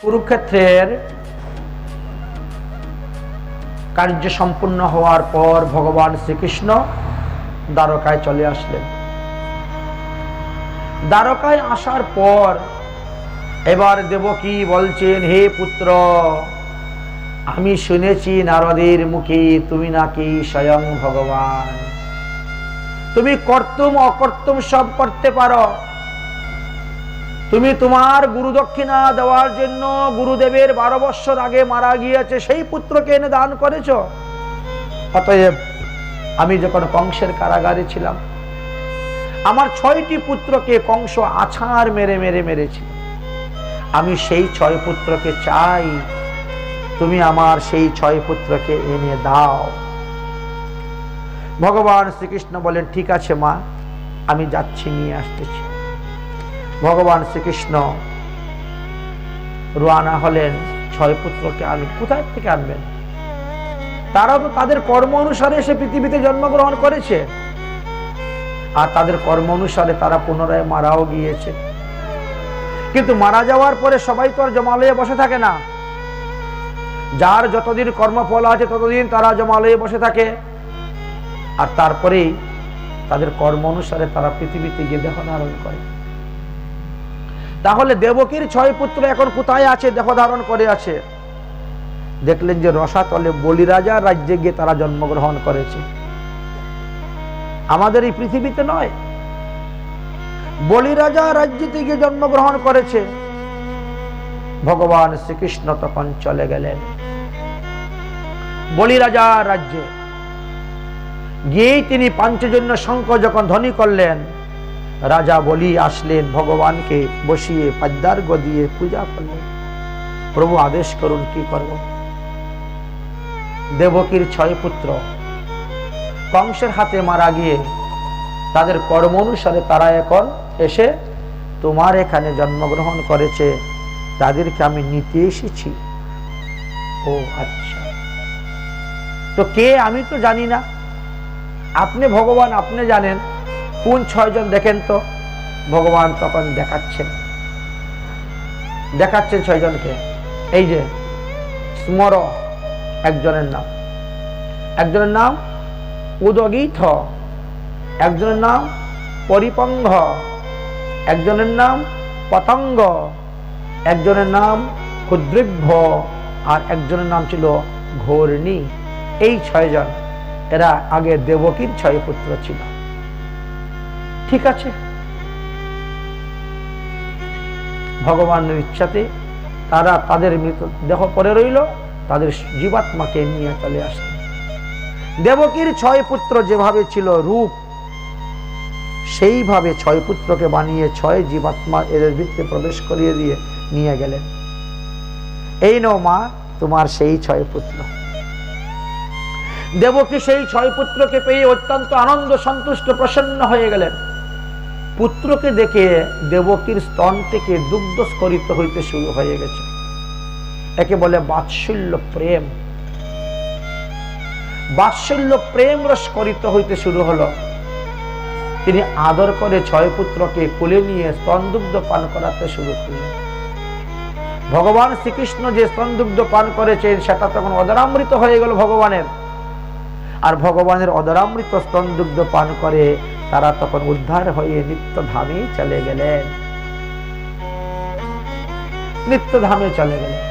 কুরুক্ষেত্রের কার্য সম্পূর্ণ হওয়ার পর ভগবান শ্রীকৃষ্ণ দ্বারকায় চলে আসলেন। দ্বারকায় আসার পর এবার দেবকী বলছেন, হে পুত্র, আমি শুনেছি নারদের মুখে তুমি নাকি স্বয়ং ভগবান, তুমি কর্তুম অকর্তুম সব করতে পারো। তুমি তোমার গুরু দক্ষিণা দেওয়ার জন্য গুরুদেবের 12 বৎসর আগে মারা গিয়েছে সেই পুত্রকে এনে দান করেছ। অতএব আমি যখন কংসের কারাগারে ছিলাম, আমার 6টি পুত্রকে কংস আছাড় মেরে মেরে মেরেছে। আমি সেই 6 পুত্রকে চাই, তুমি আমার সেই 6 পুত্রকে এনে দাও। ভগবান শ্রীকৃষ্ণ বলেন, ঠিক আছে মা, আমি যাচ্ছি, নিয়ে আসতেছি। ভগবান শ্রীকৃষ্ণ রওনা হলেন। 6 পুত্রকে আনবেন। কোথায় থেকে আনবেন? তারা তো তাদের কর্ম অনুসারে এসে পৃথিবীতে জন্মগ্রহণ করেছে, আর তাদের কর্ম অনুসারে তারা পুনরায় মারাও গিয়েছে। কিন্তু মারা যাওয়ার পরে সবাই তো আর জমালয়ে বসে থাকে না। যার যতদিন কর্মফল আছে ততদিন তারা জমালয়ে বসে থাকে, আর তারপরেই তাদের কর্ম অনুসারে তারা পৃথিবীতে গিয়ে দেহ ধারণ করে। তাহলে দেবকীর 6 পুত্র এখন কোথায় আছে? দেহ ধারণ করে আছে। দেখলেন যে রসাতলে বলিরাজার রাজ্যে গিয়ে তারা জন্মগ্রহণ করেছে, আমাদের এই পৃথিবীতে নয়। বলিরাজা রাজ্যে গিয়ে জন্মগ্রহণ করেছে। ভগবান শ্রীকৃষ্ণ তখন চলে গেলেন বলিরাজা রাজ্যে। গিয়েই তিনি পাঞ্চজন্য শঙ্খ যখন ধ্বনি করলেন, রাজা বলি আসলেন, ভগবানকে বসিয়ে পদ্মার্ঘ্য দিয়ে পূজা করলেন। প্রভু আদেশ করুন, কি করব? দেবকীর 6 পুত্র কংসের হাতে মারা গিয়ে তাদের কর্ম অনুসারে তারা এখন এসে তোমার এখানে জন্মগ্রহণ করেছে, তাদেরকে আমি নিতে এসেছি। ও আচ্ছা, তো কে? আমি তো জানি না। আপনি ভগবান, আপনি জানেন। কোন 6 জন দেখেন তো। ভগবান তখন দেখাচ্ছেন 6 জনকে। এই যে স্মর, একজনের নাম, উদগীথ, একজনের নাম পরিপঙ্ঘ, একজনের নাম পতঙ্গ, একজনের নাম ক্ষুদ্রিভ্য, আর একজনের নাম ছিল ঘূর্ণি। এই 6 জন, এরা আগে দেবকীর 6 পুত্র ছিল। ঠিক আছে, ভগবানের ইচ্ছাতে তারা তাদের মৃত দেহ পরে রইল, তাদের জীবাত্মাকে নিয়ে চলে আসলেন। দেবকীর 6 পুত্র যেভাবে ছিল রূপ, সেইভাবে 6 পুত্রকে বানিয়ে 6 জীবাত্মা এদের ভিতরে প্রবেশ করিয়ে দিয়ে নিয়ে গেলেন। এই নাও মা, তোমার সেই 6 পুত্র। দেবকী সেই 6 পুত্রকে পেয়ে অত্যন্ত আনন্দ, সন্তুষ্ট, প্রসন্ন হয়ে গেলেন। পুত্রকে দেখে দেবকীর স্তন থেকে দুগ্ধ স্খলিত হইতে শুরু হয়ে গেছে। একে বলে বাৎসল্য প্রেম। বাৎসল্য প্রেম রস স্খলিত হইতে শুরু হলো। তিনি আদর করে 6 পুত্রকে কোলে নিয়ে স্তন দুগ্ধ পান করাতে শুরু করলেন। ভগবান শ্রীকৃষ্ণ যে স্তন দুগ্ধ পান করেছেন সেটা তখন অদরামৃত হয়ে গেল ভগবানের। আর ভগবানের অদরামৃত স্তন দুগ্ধ পান করে তারা তখন উদ্ধার হয়ে নিত্যধামে চলে গেলেন। নিত্যধামে চলে গেলেন।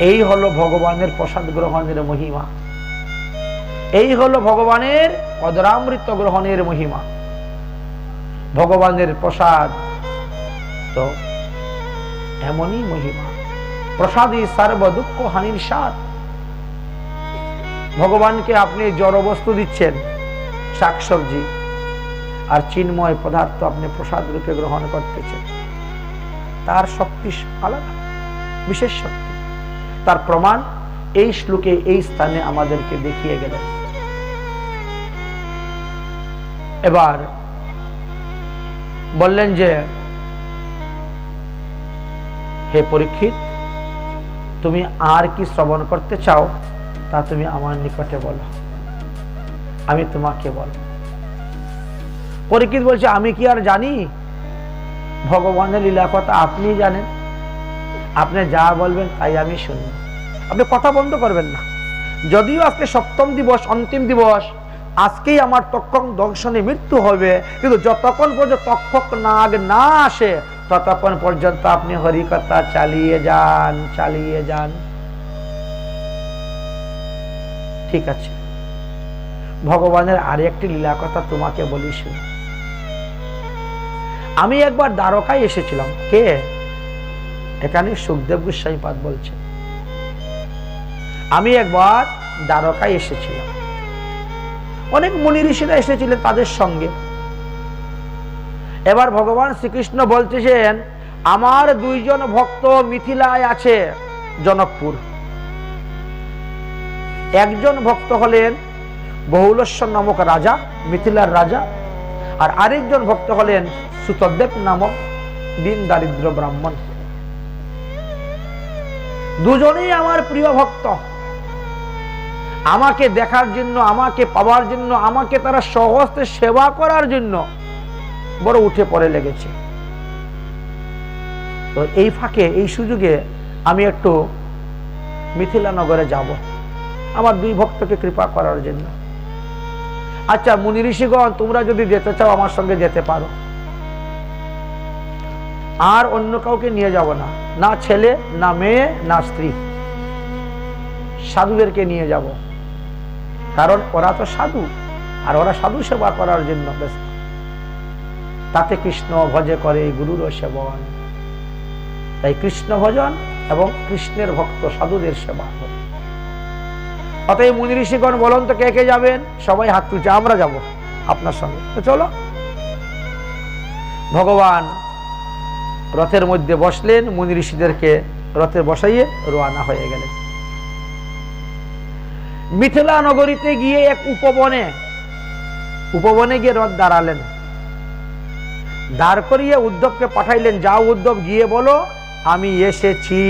এই হলো ভগবানের প্রসাদ গ্রহণের মহিমা। এই হলো ভগবানের অদরামৃত গ্রহণের মহিমা। ভগবানের প্রসাদ তো এমনই মহিমা। প্রসাদই সর্ব দুঃখ হানির সাথ। ভগবানকে আপনি জড় বস্তু দিচ্ছেন, শাকসবজি আর চিন্ময় পদার্থ আপনি প্রসাদ রূপে গ্রহণ করতেছেন, তার শক্তি আলাদা, বিশেষ শক্তি। তার প্রমাণ এই শ্লোকে এই স্থানে আমাদেরকে দেখিয়ে গেলেন। এবার বললেন যে, হে পরীক্ষিত, তুমি আর কি শ্রবণ করতে চাও তা তুমি আমার নিকটে বলো, আমি তোমাকে বলবো। পরীক্ষিত বলছে, আমি কি আর জানি? ভগবানের লীলা কথা আপনি জানেন। আপনি যা বলবেন তাই আমি শুনব, আপনি কথা বন্ধ করবেন না। যদিও আজকে সপ্তম দিবস, অন্তিম দিবস, আজকেই আমার তক্ষক দংশনে মৃত্যু হবে, কিন্তু যতক্ষণ পর্যন্ত তক্ষক নাগ না আসে ততক্ষণ পর্যন্ত আপনি হরিকথা চালিয়ে যান, চালিয়ে যান। ঠিক আছে, ভগবানের আরেকটি লীলা কথা তোমাকে বলি শুন। আমি একবার দ্বারকায় এসেছিলাম। কে? এখানে সুখদেব গোস্বামী পাদ বলছে। আমি একবার দ্বারকায় এসেছিলাম, অনেক মুনি ঋষিরা এসেছিলেন তাদের সঙ্গে। এবার ভগবান শ্রীকৃষ্ণ বলতেছেন, আমার দুইজন ভক্ত মিথিলায় আছে, জনকপুর। একজন ভক্ত হলেন বহুলেশ্বর নামক রাজা, মিথিলার রাজা, আর আরেকজন ভক্ত হলেন সুতদেব নামক দীন দারিদ্র ব্রাহ্মণ। দুজনেই আমার প্রিয় ভক্ত। আমাকে দেখার জন্য, আমাকে পাওয়ার জন্য, আমাকে তারা সহস্তে সেবা করার জন্য বড় উঠে পড়ে লেগেছে। তো এই ফাঁকে, এই সুযোগে আমি একটু মিথিলা নগরে যাব আমার দুই ভক্তকে কৃপা করার জন্য। আচ্ছা মুনি ঋষিগণ, তোমরা যদি যেতে চাও আমার সঙ্গে যেতে পারো, আর অন্য কাউকে নিয়ে যাব না, না ছেলে, না মেয়ে, না স্ত্রী, সাধুদেরকে নিয়ে যাব। কারণ ওরা তো সাধু, আর ওরা সাধু সেবা করার জন্য ব্যস্ত। তাতে কৃষ্ণ ভজে করে গুরুর সেবন। তাই কৃষ্ণ ভজন এবং কৃষ্ণের ভক্ত সাধুদের সেবা করে। অতএব মুনি ঋষিগণ বলুন তো কে কে যাবেন? সবাই হাত তুলছে, আমরা যাব আপনার সঙ্গে। তো চলো। ভগবান রথের মধ্যে বসলেন, মুনি ঋষিদেরকে রথে বসাইয়ে রওনা হয়ে গেলেন। মিথিলা নগরীতে গিয়ে এক উপবনে গিয়ে রথ দাঁড়ালেন। দাঁড় করিয়ে উদ্ধবকে পাঠাইলেন, যাও উদ্ধব, গিয়ে বলো আমি এসেছি,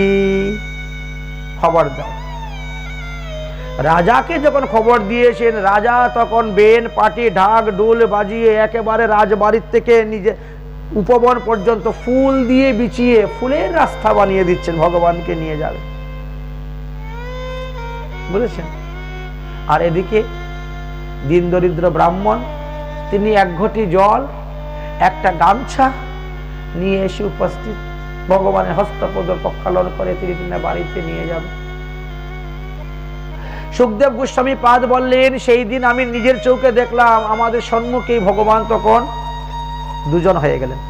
খবর দাও। রাজাকে যখন খবর দিয়েছেন, রাজা তখন বেন পাটি ঢাক ডোল বাজিয়ে একেবারে রাজবাড়ির থেকে নিজে উপবন পর্যন্ত ফুল দিয়ে বিছিয়ে ফুলের রাস্তা বানিয়ে দিচ্ছেন, ভগবানকে নিয়ে যাবে, বুঝেছেন? আর এদিকে দীন দরিদ্র ব্রাহ্মণ, তিনি এক ঘটি জল, একটা গামছা নিয়ে এসে উপস্থিত, ভগবানের হস্তপদ প্রক্ষালন করে তিনি বাড়িতে নিয়ে যাবে। সুখদেব গোস্বামী পাদ বললেন, সেই দিন আমি নিজের চোখে দেখলাম আমাদের সম্মুখে ভগবান তখন দুজন হয়ে গেলেন,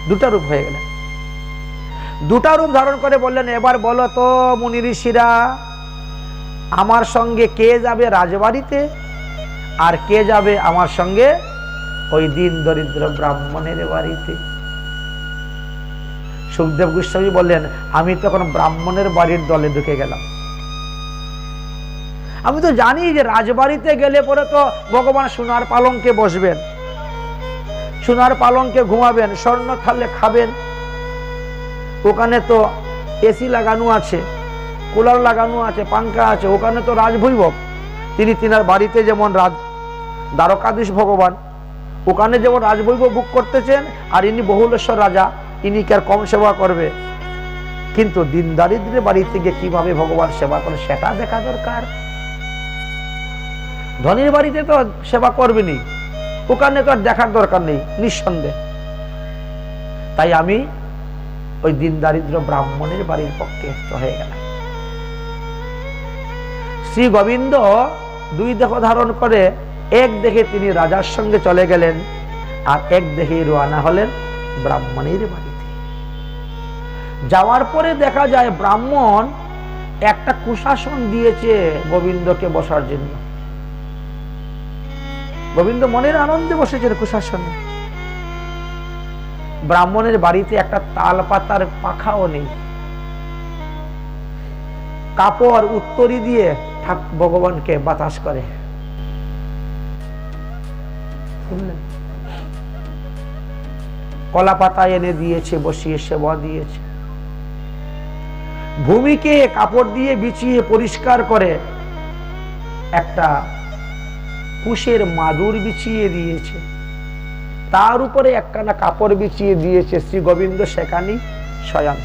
দুটা রূপ হয়ে গেলেন। দুটা রূপ ধারণ করে বললেন, এবার বলো তো মুনি ঋষিরা, আমার সঙ্গে কে যাবে রাজবাড়িতে, আর কে যাবে আমার সঙ্গে ওই দীন দরিদ্র ব্রাহ্মণের বাড়িতে? সুখদেব গোস্বামী বললেন, আমি তখন ব্রাহ্মণের বাড়ির দলে ঢুকে গেলাম। আমি তো জানি যে রাজবাড়িতে গেলে পরে তো ভগবান সোনার পালঙ্কে বসবেন, সোনার পালঙ্কে ঘুমাবেন, স্বর্ণ থালে খাবেন। ওখানে তো এসি লাগানো আছে, কুলার লাগানো আছে, পাঙ্খা আছে, ওখানে তো রাজবৈভব। তিনি তিনার বাড়িতে যেমন দ্বারকাধীশ ভগবান, ওখানে যেমন রাজবৈভব ভোগ করতেছেন, আর ইনি বহুলেশ্বর রাজা, ইনি কি আর কম সেবা করবে? কিন্তু দিন দারিদ্রের বাড়িতে গিয়ে কিভাবে ভগবান সেবা করে সেটা দেখা দরকার। ধনীর বাড়িতে তো সেবা করবেনি, ওখানে তো আর দেখার দরকার নেই নিঃসন্দেহ। তাই আমি ওই দিন দারিদ্র ব্রাহ্মণের বাড়ির পক্ষে হয়ে গেলাম। শ্রী গোবিন্দ দুই দেহ ধারণ করে, এক দেহে তিনি রাজার সঙ্গে চলে গেলেন, আর এক দেহে রওনা হলেন ব্রাহ্মণের বাড়িতে। যাওয়ার পরে দেখা যায় ব্রাহ্মণ একটা কুশাসন দিয়েছে গোবিন্দকে বসার জন্য। গোবিন্দ মনের আনন্দে বসেছেন কুশাসনে। ব্রাহ্মণের বাড়িতে একটা তাল পাতার পাখাও নেই, কাপড় উত্তরি দিয়ে ভগবানকে বাতাস করে। কলা পাতা এনে দিয়েছে, বসিয়ে সেবা দিয়েছে। ভূমিকে কাপড় দিয়ে বিছিয়ে পরিষ্কার করে একটা কুশের মাদুর বিছিয়ে দিয়েছে, তার উপরে একখানা কাপড় বিছিয়ে দিয়েছে। শ্রী গোবিন্দ সেখানেই শয়ন।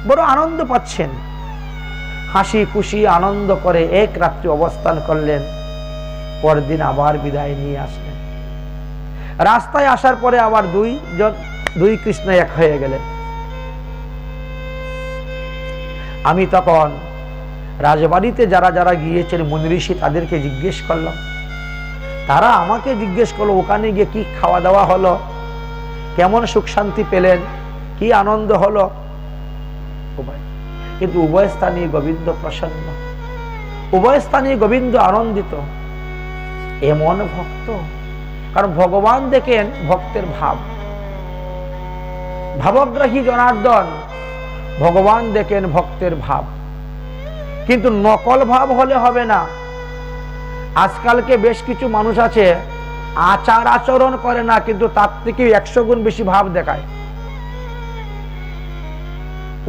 বড় আনন্দ পাচ্ছেন, হাসি খুশি আনন্দ করে এক রাত্রি অবস্থান করলেন, পরদিন আবার বিদায় নিয়ে আসলেন। রাস্তায় আসার পরে আবার দুই কৃষ্ণ এক হয়ে গেলেন। আমি তখন রাজবাড়িতে যারা যারা গিয়েছেন মুনি ঋষি তাদেরকে জিজ্ঞেস করলাম, তারা আমাকে জিজ্ঞেস করলো ওখানে গিয়ে কি খাওয়া দাওয়া হলো, কেমন সুখ শান্তি পেলেন, কি আনন্দ হলো। কিন্তু উভয় স্থানীয় গোবিন্দ প্রসন্ন, উভয় স্থানীয় গোবিন্দ আনন্দিত। এমন ভক্ত, কারণ ভগবান দেখেন ভক্তের ভাব, ভাবগ্রাহী জনার্দন ভগবান দেখেন ভক্তের ভাব। কিন্তু নকল ভাব হলে হবে না। আজকালকে বেশ কিছু মানুষ আছে আচার আচরণ করে না, কিন্তু তার থেকে 100 গুণ বেশি ভাব দেখায়।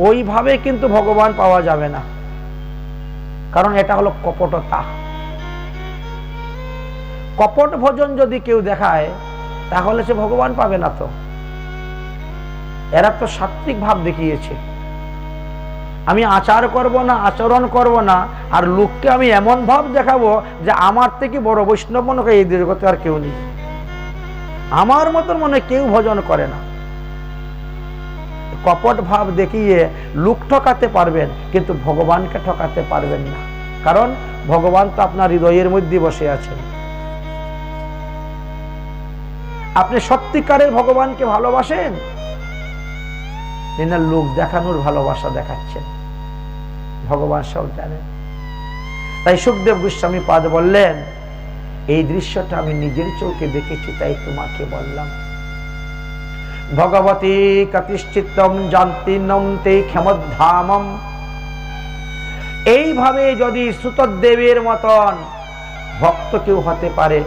ওইভাবে কিন্তু ভগবান পাওয়া যাবে না, কারণ এটা হলো কপটতা। কপট ভজন যদি কেউ দেখায় তাহলে সে ভগবান পাবে না। তো এরা তো সাত্বিক ভাব দেখিয়েছে, আমি আচার করব না, আচরণ করব না, আর লোককে আমি এমন ভাব দেখাবো যে আমার থেকে বড় বৈষ্ণব মনে হয় এই জগতে আর কেউ নেই, আমার মতন মনে কেউ ভজন করে না। কপট ভাব দেখিয়ে লোক ঠকাতে পারবেন, কিন্তু ভগবানকে ঠকাতে পারবেন না, কারণ ভগবান তো আপনার হৃদয়ের মধ্যে বসে আছেন। আপনি সত্যিকারের ভগবানকে ভালোবাসেন না লোক দেখানোর ভালোবাসা দেখাচ্ছেন? ভগবান সব জানেন। তাই সুখদেব গোস্বামী পাদ বললেন, এই দৃশ্যটা আমি নিজের চোখে দেখেছি, তাই তোমাকে বললাম। ভগবতী কতিশ্চিত্তম জান্তিনম তে ক্ষমধামম। এইভাবে যদি সুতদেবের মতন ভক্ত কেউ হতে পারে,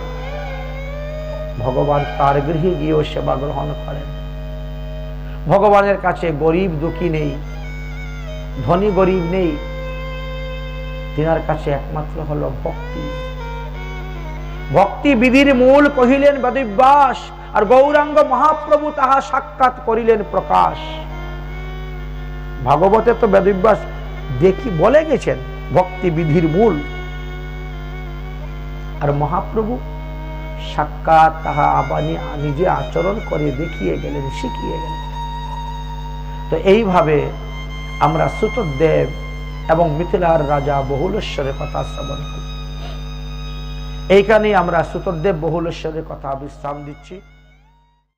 ভগবান তার গৃহে গিয়েও সেবা গ্রহণ করেন। ভগবানের কাছে গরিব দুঃখী নেই, ধনী গরিব নেই, তিনার কাছে একমাত্র হলো ভক্তি। ভক্তি বিধির মূল কহিলেন বেদব্যাস, আর গৌরাঙ্গ মহাপ্রভু তাহা সাক্ষাৎ করিলেন প্রকাশ। ভাগবতে তো বেদব্যাস দেখি বলে গেছেন ভক্তি বিধির মূল, আর মহাপ্রভু সাক্ষাৎ তাহা আবানি নিজে আচরণ করে দেখিয়ে গেলেন, শিখিয়ে গেলেন। তো এইভাবে আমরা সুতদেব এবং মিথিলার রাজা বহুলেশ্বরের কথা শ্রবণ করি। এইখানে আমরা সুতদেব বহুলেশ্বরের কথা বিশ্রাম দিচ্ছি।